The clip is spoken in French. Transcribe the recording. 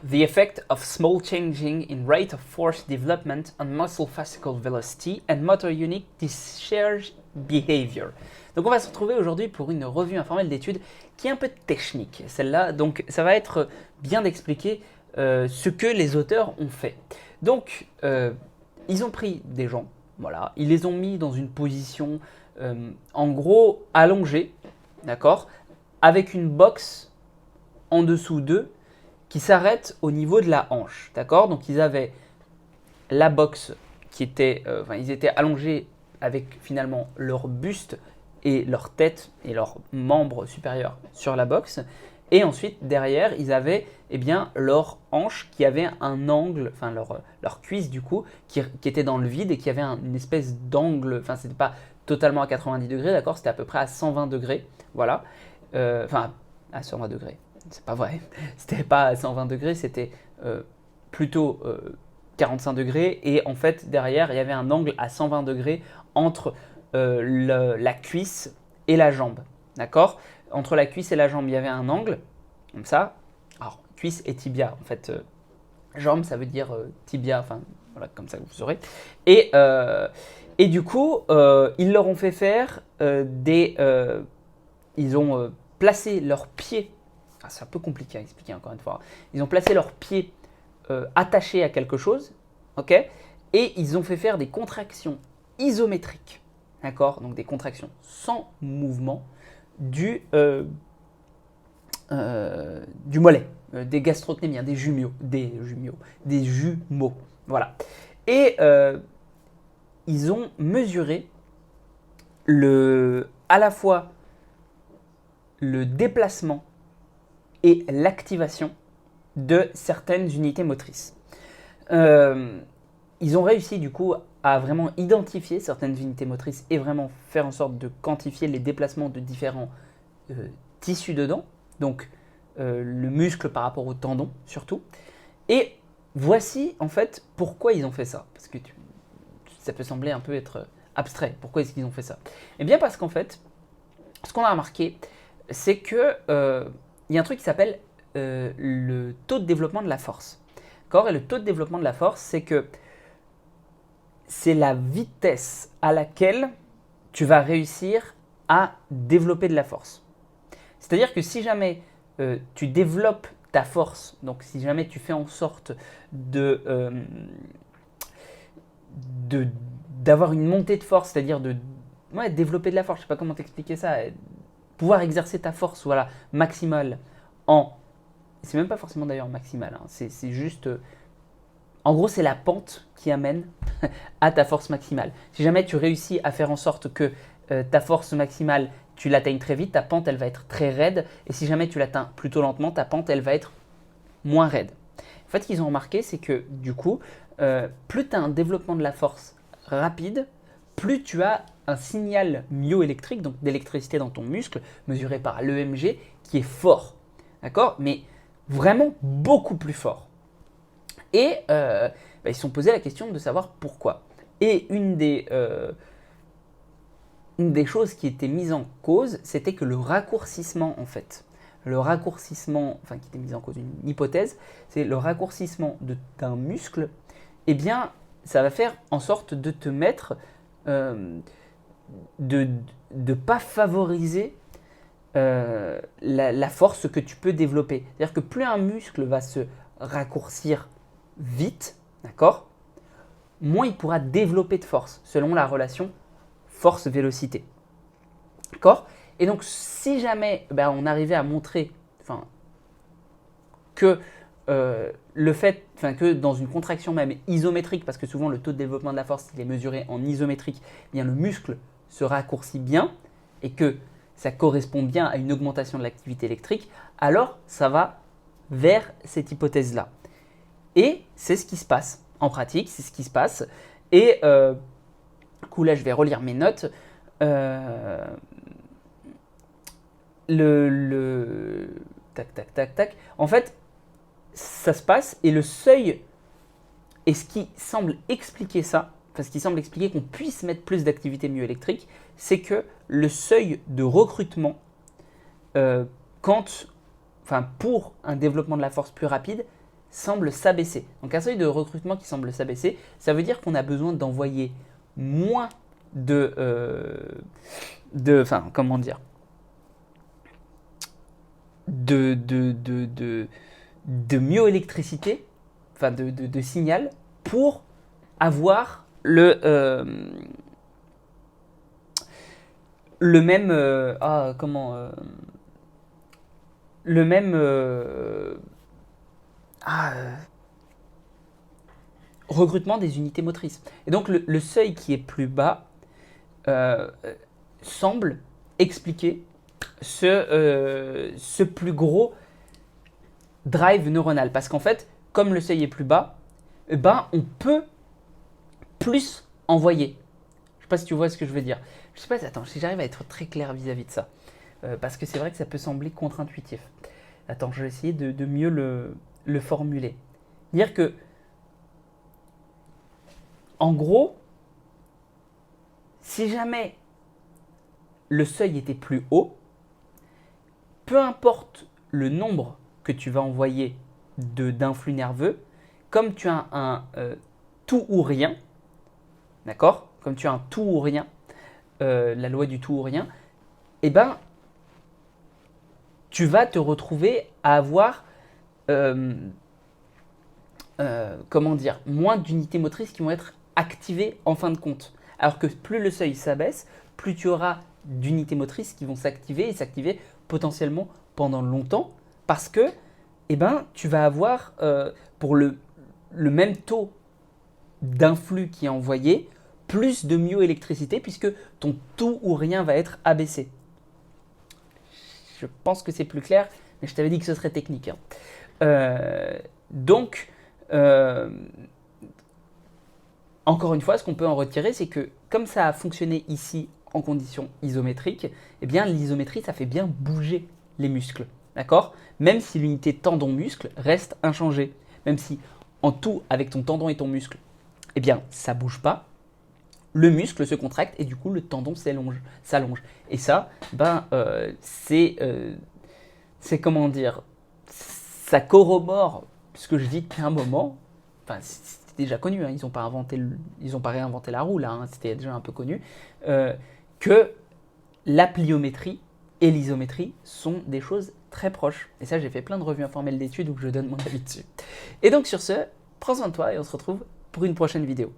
The effect of small changing in rate of force development on muscle fascicle velocity and motor unit discharge behavior. Donc on va se retrouver aujourd'hui pour une revue informelle d'études qui est un peu technique, celle-là. Donc ça va être bien d'expliquer ce que les auteurs ont fait. Donc ils ont pris des gens, voilà, ils les ont mis dans une position en gros allongée, d'accord, avec une box en dessous d'eux qui s'arrête au niveau de la hanche, d'accord. Donc ils avaient la box qui était, ils étaient allongés avec finalement leur buste et leur tête et leurs membres supérieurs sur la box. Et ensuite, derrière, ils avaient leur hanche qui avait un angle, enfin leur cuisse du coup, qui était dans le vide et qui avait une espèce d'angle, enfin c'était pas totalement à 90 degrés, d'accord, c'était à peu près à 120 degrés, voilà. À 120 degrés, c'est pas vrai, c'était pas à 120 degrés, c'était plutôt 45 degrés. Et en fait, derrière, il y avait un angle à 120 degrés entre la cuisse et la jambe, d'accord. Entre la cuisse et la jambe, il y avait un angle, comme ça. Alors, cuisse et tibia, en fait, jambe, ça veut dire tibia, enfin, voilà, comme ça que vous saurez. Et du coup, ils leur ont fait faire ils ont placé leurs pieds, c'est un peu compliqué à expliquer encore une fois, ils ont placé leurs pieds attachés à quelque chose, ok, et ils ont fait faire des contractions isométriques, d'accord, donc des contractions sans mouvement du mollet, des gastrocnémiens, des jumeaux, voilà. Et ils ont mesuré à la fois le déplacement et l'activation de certaines unités motrices. Ils ont réussi du coup à vraiment identifier certaines unités motrices et vraiment faire en sorte de quantifier les déplacements de différents tissus dedans, donc le muscle par rapport au tendon surtout. Et voici en fait pourquoi ils ont fait ça, parce que ça peut sembler un peu être abstrait. Pourquoi est-ce qu'ils ont fait ça? Eh bien parce qu'en fait, ce qu'on a remarqué, c'est que y a un truc qui s'appelle le taux de développement de la force. D'accord. Et le taux de développement de la force, c'est que c'est la vitesse à laquelle tu vas réussir à développer de la force. C'est-à-dire que si jamais tu développes ta force, donc si jamais tu fais en sorte d'avoir une montée de force, c'est-à-dire de développer de la force, je ne sais pas comment t'expliquer ça, pouvoir exercer ta force voilà, maximale c'est même pas forcément d'ailleurs maximale, hein, c'est juste... en gros, c'est la pente qui amène à ta force maximale. Si jamais tu réussis à faire en sorte que ta force maximale, tu l'atteignes très vite, ta pente, elle va être très raide. Et si jamais tu l'atteins plutôt lentement, ta pente, elle va être moins raide. En fait, ce qu'ils ont remarqué, c'est que du coup, plus tu as un développement de la force rapide, plus tu as un signal myoélectrique, donc d'électricité dans ton muscle, mesuré par l'EMG, qui est fort. D'accord? Mais vraiment beaucoup plus fort. Et ils se sont posé la question de savoir pourquoi. Et une des choses qui était mise en cause, c'était que le raccourcissement, en fait, qui était mise en cause, une hypothèse, c'est le raccourcissement d'un muscle, eh bien, ça va faire en sorte de te mettre, de ne pas favoriser la force que tu peux développer. C'est-à-dire que plus un muscle va se raccourcir vite, d'accord, moins il pourra développer de force, selon la relation force-vélocité. D'accord. Et donc, si jamais on arrivait à montrer que que dans une contraction même isométrique, parce que souvent le taux de développement de la force il est mesuré en isométrique, eh bien le muscle se raccourcit bien et que ça correspond bien à une augmentation de l'activité électrique, alors ça va vers cette hypothèse-là. Et c'est ce qui se passe en pratique, c'est ce qui se passe. Et du coup là je vais relire mes notes. Tac. En fait, ça se passe et le seuil, et ce qui semble expliquer ça, parce qu'il semble expliquer qu'on puisse mettre plus d'activité myoélectrique, c'est que le seuil de recrutement, pour un développement de la force plus rapide, semble s'abaisser. Donc un seuil de recrutement qui semble s'abaisser, ça veut dire qu'on a besoin d'envoyer moins enfin, comment dire, de myoélectricité, enfin de signal, pour avoir le même le même recrutement des unités motrices. Et donc le seuil qui est plus bas semble expliquer ce plus gros drive neuronal. Parce qu'en fait, comme le seuil est plus bas, eh ben, on peut plus envoyer. Je ne sais pas si tu vois ce que je veux dire. Je sais pas, attends, si j'arrive à être très clair vis-à-vis de ça. Parce que c'est vrai que ça peut sembler contre-intuitif. Attends, je vais essayer de mieux le formuler. Dire que, en gros, si jamais le seuil était plus haut, peu importe le nombre que tu vas envoyer d'influx nerveux, comme tu as un tout ou rien, d'accord? Comme tu as un tout ou rien, la loi du tout ou rien, eh ben, tu vas te retrouver à avoir comment dire, moins d'unités motrices qui vont être activées en fin de compte. Alors que plus le seuil s'abaisse, plus tu auras d'unités motrices qui vont s'activer et s'activer potentiellement pendant longtemps parce que eh ben, tu vas avoir pour le même taux d'influx qui est envoyé, plus de myoélectricité puisque ton tout ou rien va être abaissé. Je pense que c'est plus clair, mais je t'avais dit que ce serait technique. Donc, encore une fois, ce qu'on peut en retirer, c'est que comme ça a fonctionné ici en conditions isométriques, eh bien l'isométrie, ça fait bien bouger les muscles. D'accord? Même si l'unité tendon-muscle reste inchangée. Même si en tout, avec ton tendon et ton muscle, eh bien ça ne bouge pas, le muscle se contracte et du coup le tendon s'allonge. Et ça, c'est comment dire, ça corrobore ce que je dis depuis un moment. Enfin, c'était déjà connu, hein, ils n'ont pas réinventé la roue là, hein, c'était déjà un peu connu, que la pliométrie et l'isométrie sont des choses très proches. Et ça, j'ai fait plein de revues informelles d'études où je donne mon avis dessus. Et donc sur ce, prends soin de toi et on se retrouve pour une prochaine vidéo.